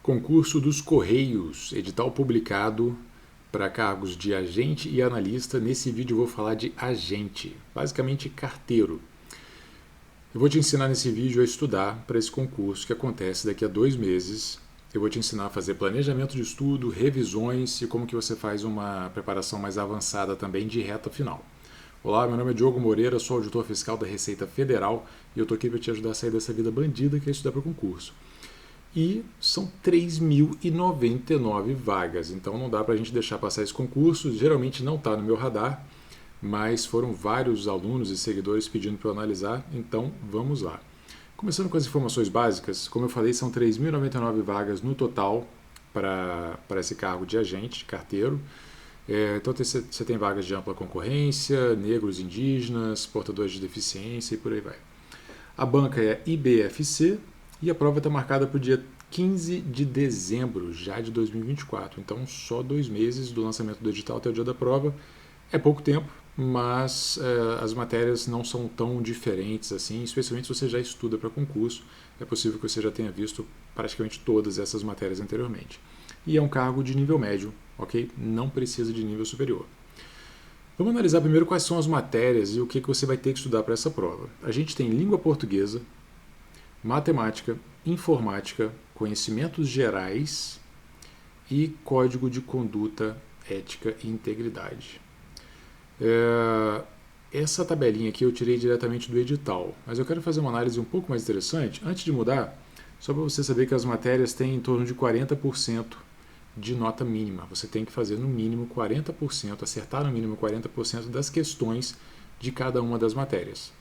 Concurso dos Correios, edital publicado para cargos de agente e analista. Nesse vídeo eu vou falar de agente, basicamente carteiro. Eu vou te ensinar nesse vídeo a estudar para esse concurso que acontece daqui a 2 meses. Eu vou te ensinar a fazer planejamento de estudo, revisões e como que você faz uma preparação mais avançada também de reta final. Olá, meu nome é Diogo Moreira, sou auditor fiscal da Receita Federal e eu estou aqui para te ajudar a sair dessa vida bandida que é estudar para o concurso. E são 3.099 vagas, então não dá para a gente deixar passar esse concurso. Geralmente não está no meu radar, mas foram vários alunos e seguidores pedindo para eu analisar, então vamos lá. Começando com as informações básicas, como eu falei, são 3.099 vagas no total para esse cargo de agente, carteiro. Então você tem vagas de ampla concorrência, negros, indígenas, portadores de deficiência e por aí vai. A banca é IBFC e a prova está marcada para o dia 15 de dezembro já de 2024. Então só 2 meses do lançamento do edital até o dia da prova. É pouco tempo, mas as matérias não são tão diferentes assim, especialmente se você já estuda para concurso. É possível que você já tenha visto praticamente todas essas matérias anteriormente. E é um cargo de nível médio, ok? Não precisa de nível superior. Vamos analisar primeiro quais são as matérias e o que você vai ter que estudar para essa prova. A gente tem língua portuguesa, matemática, informática, conhecimentos gerais e código de conduta, ética e integridade. Essa tabelinha aqui eu tirei diretamente do edital, mas eu quero fazer uma análise um pouco mais interessante. Antes de mudar, só para você saber que as matérias têm em torno de 40% de nota mínima. Você tem que fazer no mínimo 40%, acertar no mínimo 40% das questões de cada uma das matérias.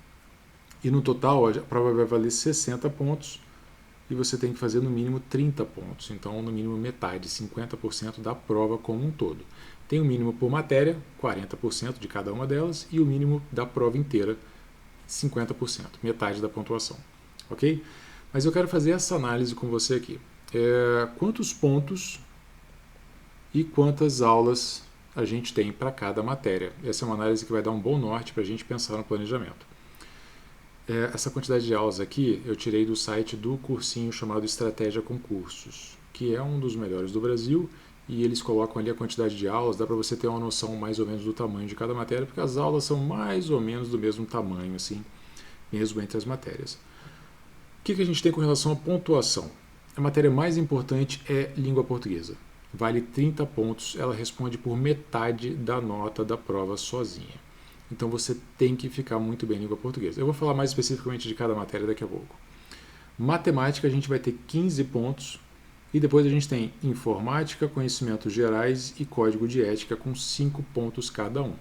E no total a prova vai valer 60 pontos e você tem que fazer no mínimo 30 pontos. Então, no mínimo metade, 50% da prova como um todo. Tem o mínimo por matéria, 40% de cada uma delas, e o mínimo da prova inteira, 50%, metade da pontuação. Ok? Mas eu quero fazer essa análise com você aqui. Quantos pontos e quantas aulas a gente tem para cada matéria? Essa é uma análise que vai dar um bom norte para a gente pensar no planejamento. Essa quantidade de aulas aqui eu tirei do site do cursinho chamado Estratégia Concursos, que é um dos melhores do Brasil, e eles colocam ali a quantidade de aulas, dá para você ter uma noção mais ou menos do tamanho de cada matéria, porque as aulas são mais ou menos do mesmo tamanho, assim, mesmo entre as matérias. O que a gente tem com relação à pontuação? A matéria mais importante é língua portuguesa. Vale 30 pontos, ela responde por metade da nota da prova sozinha. Então você tem que ficar muito bem em língua portuguesa. Eu vou falar mais especificamente de cada matéria daqui a pouco. Matemática a gente vai ter 15 pontos e depois a gente tem informática, conhecimentos gerais e código de ética com 5 pontos cada um.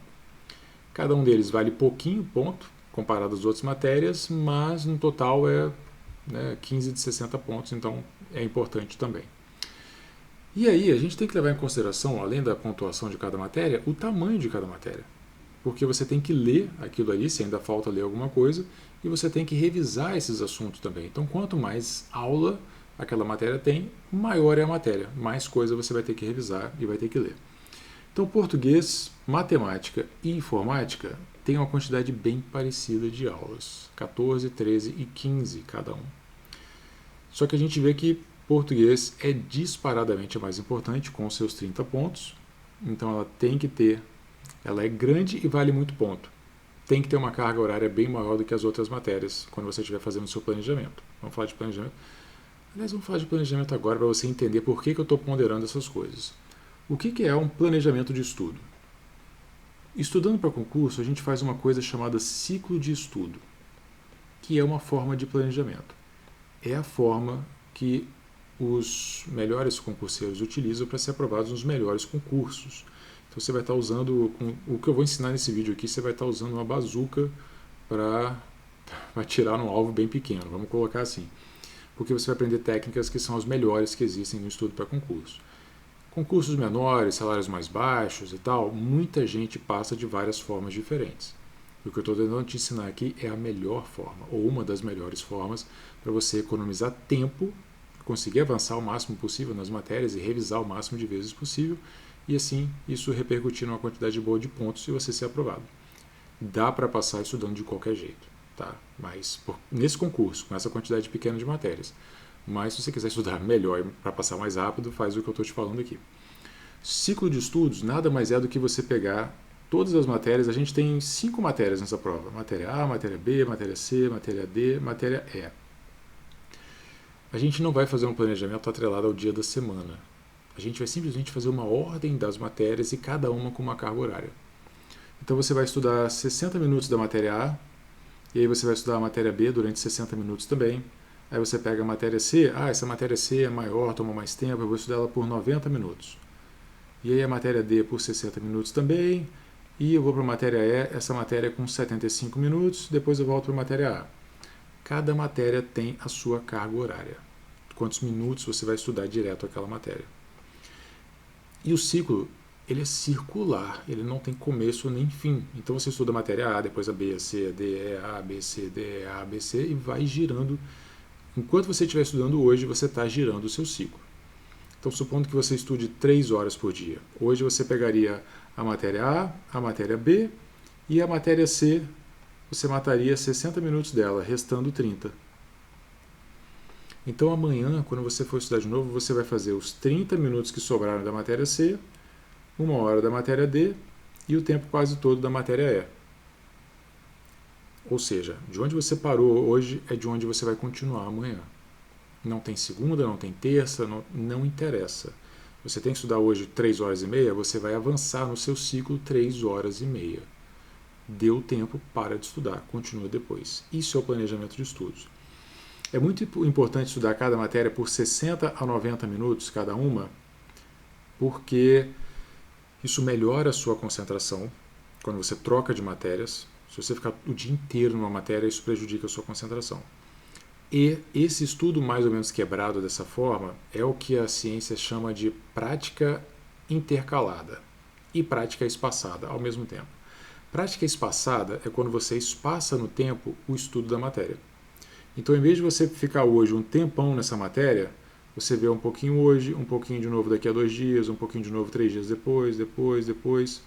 Cada um deles vale pouquinho ponto comparado às outras matérias, mas no total é 15 de 60 pontos, então é importante também. E aí a gente tem que levar em consideração, além da pontuação de cada matéria, o tamanho de cada matéria. Porque você tem que ler aquilo ali, se ainda falta ler alguma coisa, e você tem que revisar esses assuntos também. Então, quanto mais aula aquela matéria tem, maior é a matéria, mais coisa você vai ter que revisar e vai ter que ler. Então, português, matemática e informática têm uma quantidade bem parecida de aulas, 14, 13 e 15 cada um. Só que a gente vê que português é disparadamente a mais importante, com seus 30 pontos, então ela é grande e vale muito ponto. Tem que ter uma carga horária bem maior do que as outras matérias quando você estiver fazendo o seu planejamento. Vamos falar de planejamento? Aliás, vamos falar de planejamento agora para você entender por que eu estou ponderando essas coisas. O que é um planejamento de estudo? Estudando para concurso, a gente faz uma coisa chamada ciclo de estudo, que é uma forma de planejamento. É a forma que os melhores concurseiros utilizam para ser aprovados nos melhores concursos. Então você vai estar usando, o que eu vou ensinar nesse vídeo aqui, você vai estar usando uma bazuca para atirar num alvo bem pequeno, vamos colocar assim. Porque você vai aprender técnicas que são as melhores que existem no estudo para concurso. Concursos menores, salários mais baixos e tal, muita gente passa de várias formas diferentes. O que eu estou tentando te ensinar aqui é a melhor forma, ou uma das melhores formas, para você economizar tempo, conseguir avançar o máximo possível nas matérias e revisar o máximo de vezes possível, e assim isso repercutir numa quantidade boa de pontos e você ser aprovado. Dá para passar estudando de qualquer jeito, tá? Mas nesse concurso, com essa quantidade pequena de matérias, Mas se você quiser estudar melhor para passar mais rápido, faz o que eu estou te falando aqui. Ciclo de estudos nada mais é do que você pegar todas as matérias. A gente tem 5 matérias nessa prova: matéria A, matéria B, matéria C, matéria D, matéria E. A gente não vai fazer um planejamento atrelado ao dia da semana. A gente vai simplesmente fazer uma ordem das matérias e cada uma com uma carga horária. Então você vai estudar 60 minutos da matéria A, e aí você vai estudar a matéria B durante 60 minutos também. Aí você pega a matéria C, essa matéria C é maior, toma mais tempo, eu vou estudar ela por 90 minutos. E aí a matéria D por 60 minutos também, e eu vou para a matéria E, essa matéria com 75 minutos, depois eu volto para a matéria A. Cada matéria tem a sua carga horária. Quantos minutos você vai estudar direto aquela matéria. E o ciclo, ele é circular, ele não tem começo nem fim. Então você estuda a matéria A, depois a B, a C, a D, E, A, B, C, D, E, A, B, C e vai girando. Enquanto você estiver estudando hoje, você está girando o seu ciclo. Então, supondo que você estude 3 horas por dia. Hoje você pegaria a matéria A, a matéria B e a matéria C, você mataria 60 minutos dela, restando 30. Então amanhã, quando você for estudar de novo, você vai fazer os 30 minutos que sobraram da matéria C, 1 hora da matéria D e o tempo quase todo da matéria E. Ou seja, de onde você parou hoje é de onde você vai continuar amanhã. Não tem segunda, não tem terça, não interessa. Você tem que estudar hoje 3 horas e meia, você vai avançar no seu ciclo 3 horas e meia. Deu tempo, para de estudar, continua depois. Isso é o planejamento de estudos. É muito importante estudar cada matéria por 60 a 90 minutos cada uma, porque isso melhora a sua concentração quando você troca de matérias. Se você ficar o dia inteiro numa matéria, isso prejudica a sua concentração. E esse estudo mais ou menos quebrado dessa forma é o que a ciência chama de prática intercalada e prática espaçada ao mesmo tempo. Prática espaçada é quando você espaça no tempo o estudo da matéria. Então, em vez de você ficar hoje um tempão nessa matéria, você vê um pouquinho hoje, um pouquinho de novo daqui a 2 dias, um pouquinho de novo 3 dias depois.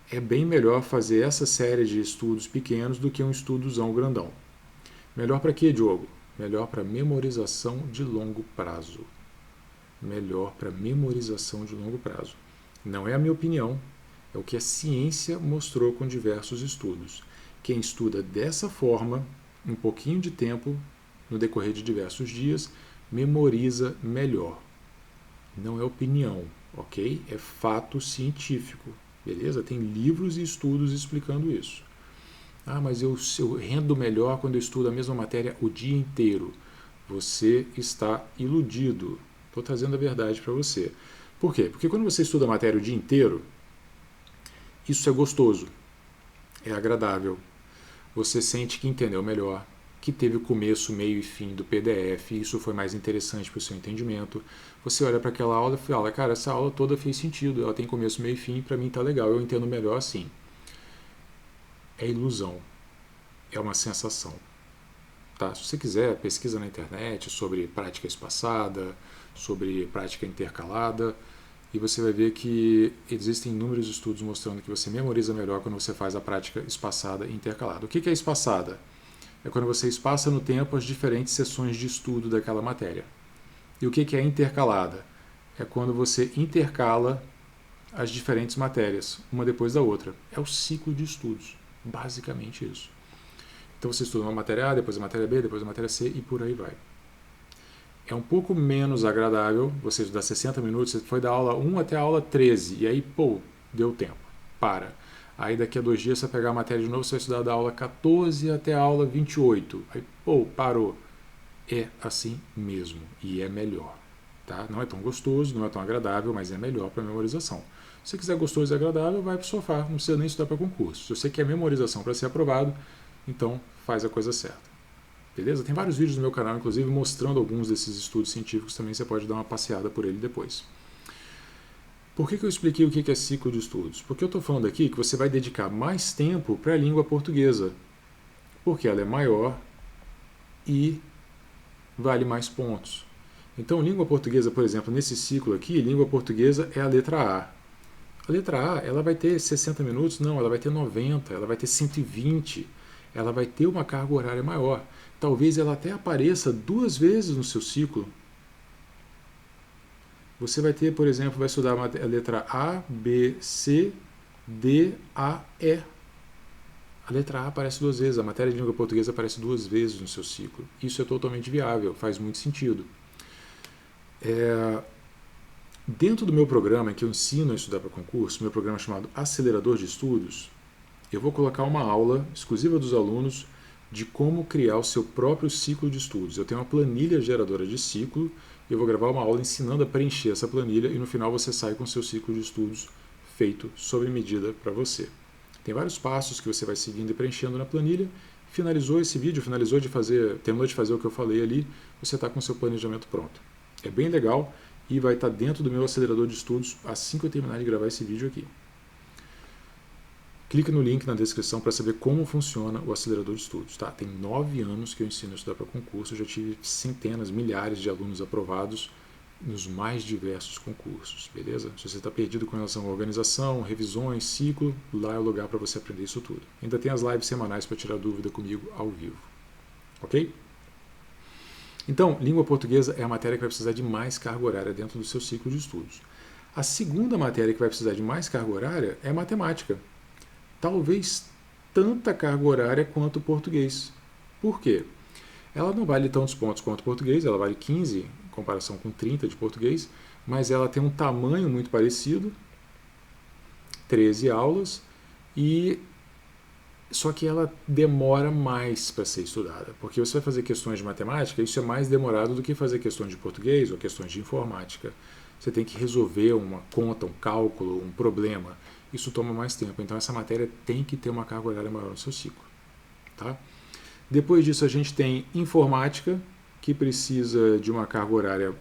É bem melhor fazer essa série de estudos pequenos do que um estudozão grandão. Melhor para quê, Diogo? Melhor para memorização de longo prazo. Melhor para memorização de longo prazo. Não é a minha opinião, é o que a ciência mostrou com diversos estudos. Quem estuda dessa forma, um pouquinho de tempo, no decorrer de diversos dias, memoriza melhor. Não é opinião, ok? É fato científico, beleza? Tem livros e estudos explicando isso. Mas eu rendo melhor quando eu estudo a mesma matéria o dia inteiro. Você está iludido. Estou trazendo a verdade para você. Por quê? Porque quando você estuda a matéria o dia inteiro, isso é gostoso, é agradável. Você sente que entendeu melhor, que teve o começo, meio e fim do PDF, e isso foi mais interessante para o seu entendimento. Você olha para aquela aula e fala, cara, essa aula toda fez sentido, ela tem começo, meio e fim, para mim está legal, eu entendo melhor assim. É ilusão, é uma sensação. Tá? Se você quiser, pesquisa na internet sobre prática espaçada, sobre prática intercalada, e você vai ver que existem inúmeros estudos mostrando que você memoriza melhor quando você faz a prática espaçada e intercalada. O que é espaçada? É quando você espaça no tempo as diferentes sessões de estudo daquela matéria. E o que é intercalada? É quando você intercala as diferentes matérias, uma depois da outra. É o ciclo de estudos, basicamente isso. Então você estuda uma matéria A, depois a matéria B, depois a matéria C e por aí vai. É um pouco menos agradável você estudar 60 minutos, você foi da aula 1 até a aula 13, e aí, deu tempo, para. Aí daqui a 2 dias você vai pegar a matéria de novo, você vai estudar da aula 14 até a aula 28. Aí, parou. É assim mesmo, e é melhor. Tá? Não é tão gostoso, não é tão agradável, mas é melhor para memorização. Se você quiser gostoso e agradável, vai para o sofá, não precisa nem estudar para concurso. Se você quer memorização para ser aprovado, então faz a coisa certa. Beleza? Tem vários vídeos no meu canal, inclusive, mostrando alguns desses estudos científicos, também você pode dar uma passeada por ele depois. Por que eu expliquei o que é ciclo de estudos? Porque eu estou falando aqui que você vai dedicar mais tempo para a língua portuguesa, porque ela é maior e vale mais pontos. Então, língua portuguesa, por exemplo, nesse ciclo aqui, língua portuguesa é a letra A. A letra A, ela vai ter 60 minutos? Não, ela vai ter 90, ela vai ter 120. ela vai ter uma carga horária maior. Talvez ela até apareça 2 vezes no seu ciclo. Você vai ter, por exemplo, vai estudar a letra A, B, C, D, A, E. A letra A aparece 2 vezes, a matéria de língua portuguesa aparece 2 vezes no seu ciclo. Isso é totalmente viável, faz muito sentido. Dentro do meu programa, em que eu ensino a estudar para concurso, meu programa chamado Acelerador de Estudos, eu vou colocar uma aula exclusiva dos alunos de como criar o seu próprio ciclo de estudos. Eu tenho uma planilha geradora de ciclo e eu vou gravar uma aula ensinando a preencher essa planilha e no final você sai com o seu ciclo de estudos feito sob medida para você. Tem vários passos que você vai seguindo e preenchendo na planilha. Finalizou esse vídeo, terminou de fazer o que eu falei ali, você está com o seu planejamento pronto. É bem legal e vai estar dentro do meu acelerador de estudos assim que eu terminar de gravar esse vídeo aqui. Clique no link na descrição para saber como funciona o acelerador de estudos. Tá? Tem 9 anos que eu ensino a estudar para concurso, eu já tive centenas, milhares de alunos aprovados nos mais diversos concursos, beleza? Se você está perdido com relação à organização, revisões, ciclo, lá é o lugar para você aprender isso tudo. Ainda tem as lives semanais para tirar dúvida comigo ao vivo, ok? Então, língua portuguesa é a matéria que vai precisar de mais carga horária dentro do seu ciclo de estudos. A segunda matéria que vai precisar de mais carga horária é matemática. Talvez tanta carga horária quanto o português. Por quê? Ela não vale tantos pontos quanto o português, ela vale 15 em comparação com 30 de português, mas ela tem um tamanho muito parecido, 13 aulas, só que ela demora mais para ser estudada, porque você vai fazer questões de matemática, isso é mais demorado do que fazer questões de português ou questões de informática. Você tem que resolver uma conta, um cálculo, um problema. Isso toma mais tempo, então essa matéria tem que ter uma carga horária maior no seu ciclo. Tá? Depois disso a gente tem informática, que precisa de uma carga horária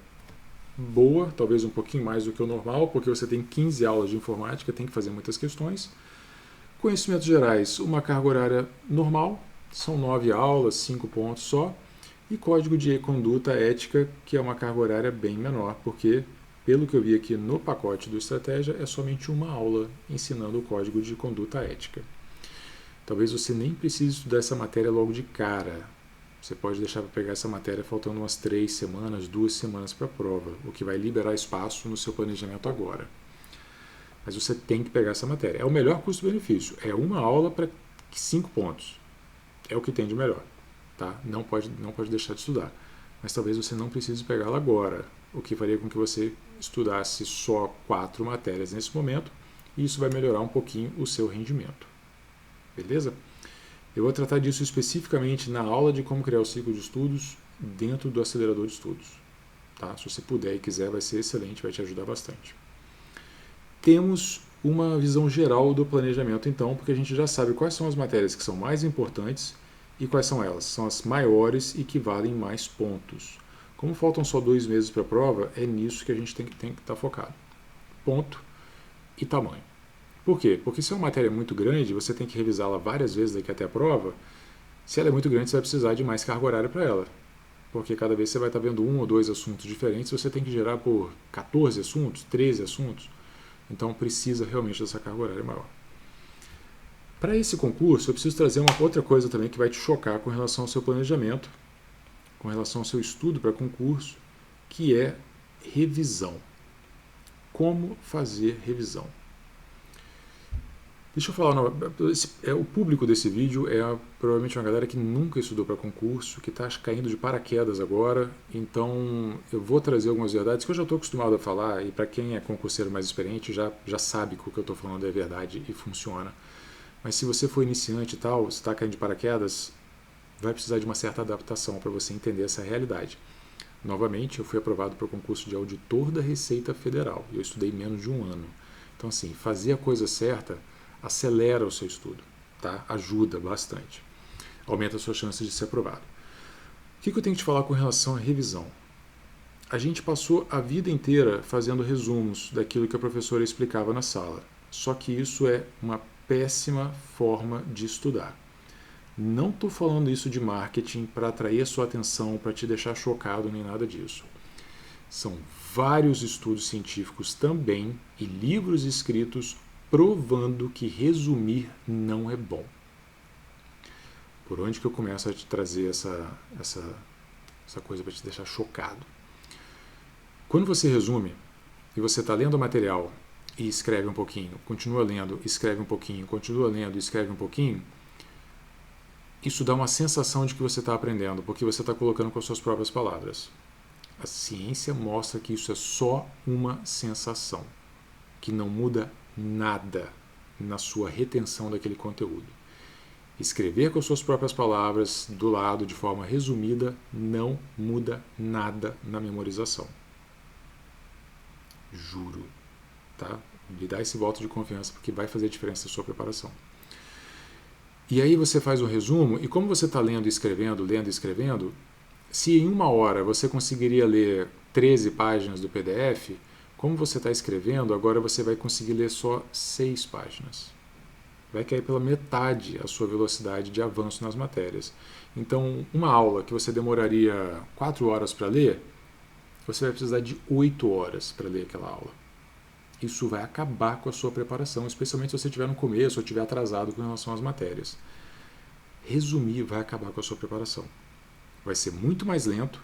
boa, talvez um pouquinho mais do que o normal, porque você tem 15 aulas de informática, tem que fazer muitas questões. Conhecimentos gerais, uma carga horária normal, são 9 aulas, 5 pontos só. E código de conduta ética, que é uma carga horária bem menor, porque, pelo que eu vi aqui no pacote do Estratégia, é somente uma aula ensinando o código de conduta ética. Talvez você nem precise estudar essa matéria logo de cara. Você pode deixar para pegar essa matéria faltando umas 3 semanas, 2 semanas para a prova, o que vai liberar espaço no seu planejamento agora. Mas você tem que pegar essa matéria. É o melhor custo-benefício. É uma aula para 5 pontos. É o que tem de melhor. Tá? Não pode deixar de estudar. Mas talvez você não precise pegá-la agora, o que faria com que você estudasse só 4 matérias nesse momento, e isso vai melhorar um pouquinho o seu rendimento. Beleza? Eu vou tratar disso especificamente na aula de como criar o ciclo de estudos dentro do acelerador de estudos. Tá? Se você puder e quiser, vai ser excelente, vai te ajudar bastante. Temos uma visão geral do planejamento, então, porque a gente já sabe quais são as matérias que são mais importantes e quais são elas. São as maiores e que valem mais pontos. Como faltam só 2 meses para a prova, é nisso que a gente tem que estar focado. Ponto e tamanho. Por quê? Porque se é uma matéria muito grande, você tem que revisá-la várias vezes daqui até a prova. Se ela é muito grande, você vai precisar de mais carga horária para ela. Porque cada vez você vai estar vendo 1 ou 2 assuntos diferentes, você tem que gerar por 14 assuntos, 13 assuntos. Então precisa realmente dessa carga horária maior. Para esse concurso, eu preciso trazer uma outra coisa também que vai te chocar com relação ao seu planejamento, com relação ao seu estudo para concurso, que é revisão. Como fazer revisão? Deixa eu falar, o público desse vídeo é provavelmente uma galera que nunca estudou para concurso, que está caindo de paraquedas agora, então eu vou trazer algumas verdades que eu já estou acostumado a falar, e para quem é concurseiro mais experiente já sabe que o que eu estou falando é verdade e funciona. Mas se você for iniciante e tal, você está caindo de paraquedas, vai precisar de uma certa adaptação para você entender essa realidade. Novamente, eu fui aprovado para o concurso de auditor da Receita Federal, e eu estudei menos de 1 ano. Então assim, fazer a coisa certa acelera o seu estudo, tá? Ajuda bastante, aumenta as suas chances de ser aprovado. O que eu tenho que te falar com relação à revisão? A gente passou a vida inteira fazendo resumos daquilo que a professora explicava na sala, só que isso é uma péssima forma de estudar. Não estou falando isso de marketing para atrair a sua atenção, para te deixar chocado, nem nada disso. São vários estudos científicos também e livros escritos provando que resumir não é bom. Por onde que eu começo a te trazer essa coisa para te deixar chocado? Quando você resume e você está lendo o material e escreve um pouquinho, continua lendo, escreve um pouquinho, continua lendo e escreve um pouquinho, isso dá uma sensação de que você está aprendendo, porque você está colocando com as suas próprias palavras. A ciência mostra que isso é só uma sensação, que não muda nada na sua retenção daquele conteúdo. Escrever com as suas próprias palavras, do lado, de forma resumida, não muda nada na memorização. Juro, tá? Me dá esse voto de confiança, porque vai fazer diferença na sua preparação. E aí você faz um resumo, e como você está lendo e escrevendo, se em 1 hora você conseguiria ler 13 páginas do PDF, como você está escrevendo, agora você vai conseguir ler só 6 páginas. Vai cair pela metade a sua velocidade de avanço nas matérias. Então, uma aula que você demoraria 4 horas para ler, você vai precisar de 8 horas para ler aquela aula. Isso vai acabar com a sua preparação, especialmente se você estiver no começo ou estiver atrasado com relação às matérias. Resumir vai acabar com a sua preparação. Vai ser muito mais lento,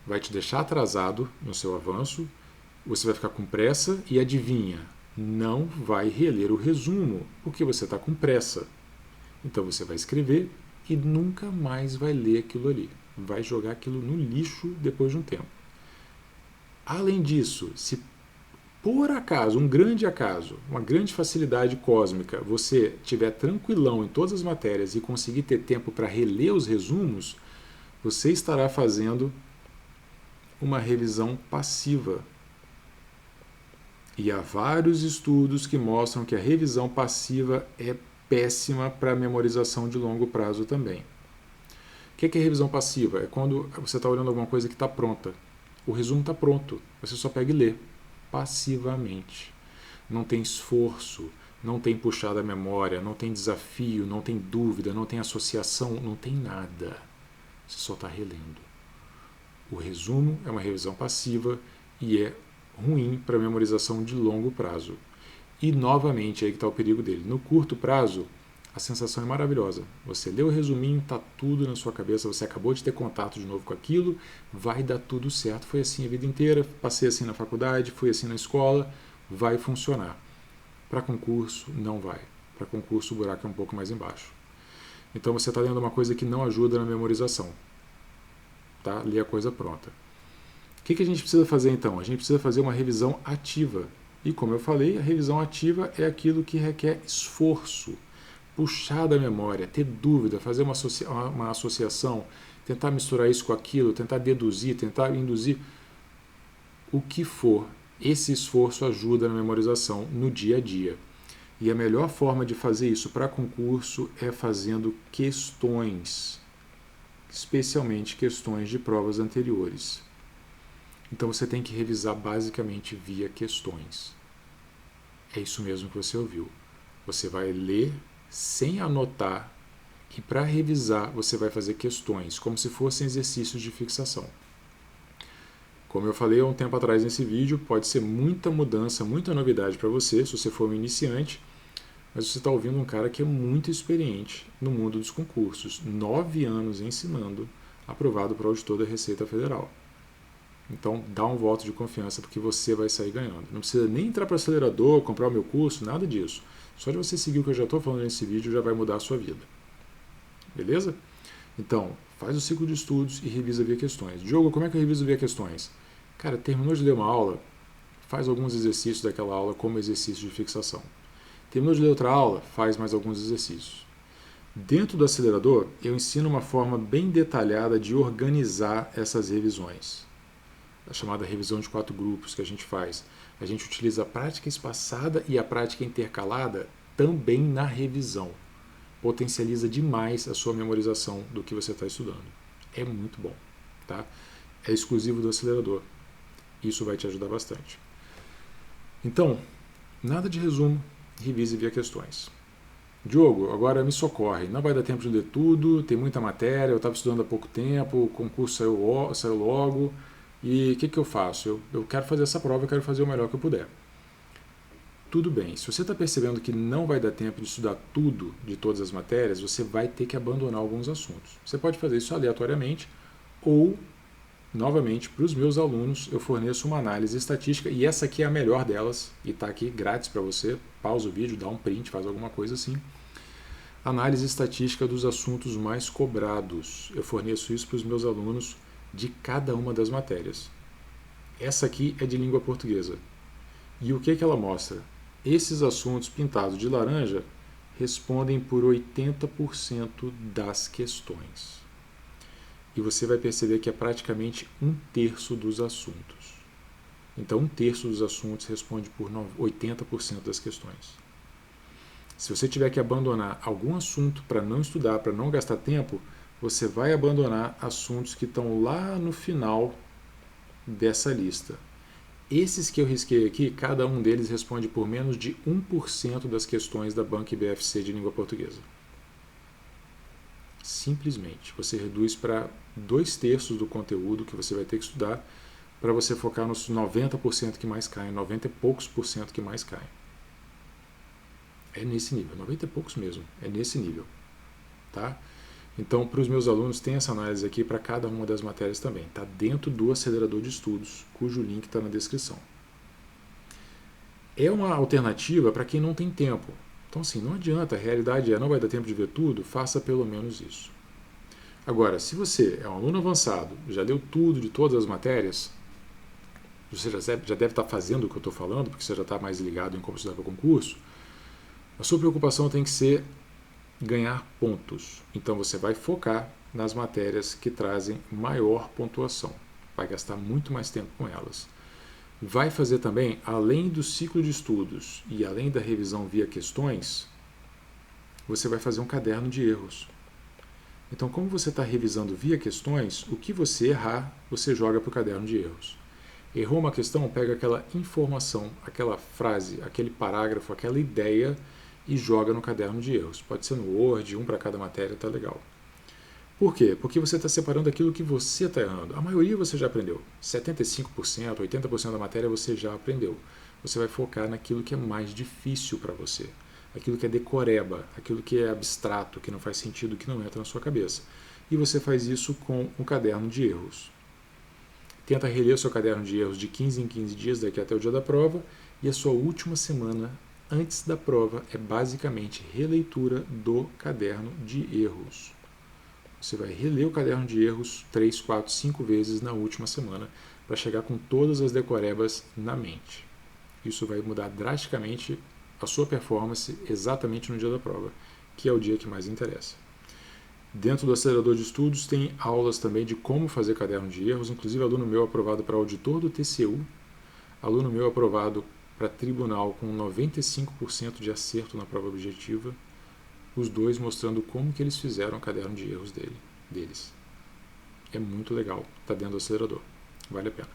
vai te deixar atrasado no seu avanço, você vai ficar com pressa e adivinha, não vai reler o resumo, porque você está com pressa. Então você vai escrever e nunca mais vai ler aquilo ali. Vai jogar aquilo no lixo depois de um tempo. Além disso, se por acaso, um grande acaso, uma grande facilidade cósmica, você estiver tranquilão em todas as matérias e conseguir ter tempo para reler os resumos, você estará fazendo uma revisão passiva. E há vários estudos que mostram que a revisão passiva é péssima para a memorização de longo prazo também. O que é revisão passiva? É quando você está olhando alguma coisa que está pronta. O resumo está pronto, você só pega e lê passivamente. Não tem esforço, não tem puxar da memória, não tem desafio, não tem dúvida, não tem associação, não tem nada. Você só está relendo. O resumo é uma revisão passiva e é ruim para a memorização de longo prazo. E, novamente, aí que está o perigo dele. No curto prazo, a sensação é maravilhosa. Você lê o resuminho, está tudo na sua cabeça, você acabou de ter contato de novo com aquilo, vai dar tudo certo. Foi assim a vida inteira, passei assim na faculdade, fui assim na escola, vai funcionar. Para concurso, não vai. Para concurso, o buraco é um pouco mais embaixo. Então você está lendo uma coisa que não ajuda na memorização. Tá? Lê a coisa pronta. O que a gente precisa fazer então? A gente precisa fazer uma revisão ativa. E como eu falei, a revisão ativa é aquilo que requer esforço. Puxar da memória, ter dúvida, fazer uma associação, tentar misturar isso com aquilo, tentar deduzir, tentar induzir. O que for, esse esforço ajuda na memorização no dia a dia. E a melhor forma de fazer isso para concurso é fazendo questões, especialmente questões de provas anteriores. Então você tem que revisar basicamente via questões. É isso mesmo que você ouviu. Você vai ler sem anotar e para revisar você vai fazer questões, como se fossem exercícios de fixação. Como eu falei há um tempo atrás nesse vídeo, pode ser muita mudança, muita novidade para você, se você for um iniciante, mas você está ouvindo um cara que é muito experiente no mundo dos concursos, 9 anos ensinando, aprovado para auditor da Receita Federal. Então dá um voto de confiança porque você vai sair ganhando. Não precisa nem entrar para o acelerador, comprar o meu curso, nada disso. Só de você seguir o que eu já estou falando nesse vídeo já vai mudar a sua vida. Beleza? Então, faz o ciclo de estudos e revisa via questões. Diogo, como é que eu reviso via questões? Cara, terminou de ler uma aula, faz alguns exercícios daquela aula como exercício de fixação. Terminou de ler outra aula, faz mais alguns exercícios. Dentro do acelerador, eu ensino uma forma bem detalhada de organizar essas revisões. A chamada revisão de 4 grupos que a gente faz. A gente utiliza a prática espaçada e a prática intercalada também na revisão. Potencializa demais a sua memorização do que você está estudando. É muito bom. Tá? É exclusivo do acelerador. Isso vai te ajudar bastante. Então, nada de resumo, revise via questões. Diogo, agora me socorre, não vai dar tempo de ler tudo, tem muita matéria, eu estava estudando há pouco tempo, o concurso saiu logo, e o que eu faço? Eu quero fazer essa prova, eu quero fazer o melhor que eu puder. tudo bem. Se você está percebendo que não vai dar tempo de estudar tudo de todas as matérias, você vai ter que abandonar alguns assuntos. Você pode fazer isso aleatoriamente ou, novamente, para os meus alunos, eu forneço uma análise estatística e essa aqui é a melhor delas e está aqui grátis para você. Pausa o vídeo, dá um print, faz alguma coisa assim. Análise estatística dos assuntos mais cobrados. Eu forneço isso para os meus alunos de cada uma das matérias. Essa aqui é de língua portuguesa. E o que ela mostra? Esses assuntos pintados de laranja respondem por 80% das questões. E você vai perceber que é praticamente 1/3 dos assuntos. Então, 1/3 dos assuntos responde por 80% das questões. Se você tiver que abandonar algum assunto para não estudar, para não gastar tempo, você vai abandonar assuntos que estão lá no final dessa lista. Esses que eu risquei aqui, cada um deles responde por menos de 1% das questões da Banca IBFC de língua portuguesa. Simplesmente, você reduz para 2/3 do conteúdo que você vai ter que estudar para você focar nos 90% que mais caem, 90 e poucos por cento que mais caem. É nesse nível, 90 e poucos mesmo, é nesse nível. Tá? Então, para os meus alunos, tem essa análise aqui para cada uma das matérias também. Está dentro do acelerador de estudos, cujo link está na descrição. É uma alternativa para quem não tem tempo. Então, assim, não adianta, a realidade é, não vai dar tempo de ver tudo, faça pelo menos isso. Agora, se você é um aluno avançado, já leu tudo de todas as matérias, você já deve estar fazendo o que eu estou falando, porque você já está mais ligado em como estudar para o concurso, a sua preocupação tem que ser ganhar pontos. Então você vai focar nas matérias que trazem maior pontuação. Vai gastar muito mais tempo com elas. Vai fazer também, além do ciclo de estudos e além da revisão via questões, você vai fazer um caderno de erros. Então, como você está revisando via questões, o que você errar, você joga para o caderno de erros. Errou uma questão, pega aquela informação, aquela frase, aquele parágrafo, aquela ideia e joga no caderno de erros. Pode ser no Word, um para cada matéria, está legal. Por quê? Porque você está separando aquilo que você está errando. A maioria você já aprendeu. 75%, 80% da matéria você já aprendeu. Você vai focar naquilo que é mais difícil para você. Aquilo que é decoreba, aquilo que é abstrato, que não faz sentido, que não entra na sua cabeça. E você faz isso com um caderno de erros. Tenta reler o seu caderno de erros de 15 em 15 dias, daqui até o dia da prova, e a sua última semana antes da prova é basicamente releitura do caderno de erros. Você vai reler o caderno de erros 3, 4, 5 vezes na última semana para chegar com todas as decorebas na mente. Isso vai mudar drasticamente a sua performance exatamente no dia da prova, que é o dia que mais interessa. Dentro do acelerador de estudos tem aulas também de como fazer caderno de erros, inclusive aluno meu aprovado para auditor do TCU, aluno meu aprovado para tribunal com 95% de acerto na prova objetiva, os dois mostrando como que eles fizeram o caderno de erros deles. É muito legal, está dentro do acelerador, vale a pena.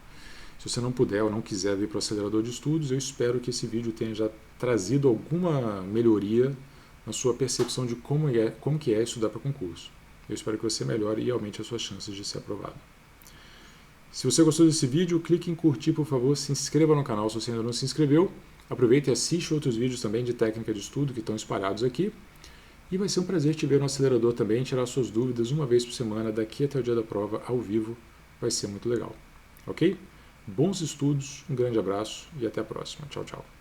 Se você não puder ou não quiser vir para o acelerador de estudos, eu espero que esse vídeo tenha já trazido alguma melhoria na sua percepção de como que é estudar para concurso. Eu espero que você melhore e aumente as suas chances de ser aprovado. Se você gostou desse vídeo, clique em curtir, por favor, se inscreva no canal se você ainda não se inscreveu. Aproveite e assiste outros vídeos também de técnica de estudo que estão espalhados aqui. E vai ser um prazer te ver no acelerador também, tirar suas dúvidas uma vez por semana, daqui até o dia da prova, ao vivo. Vai ser muito legal. Ok? Bons estudos, um grande abraço e até a próxima. Tchau, tchau.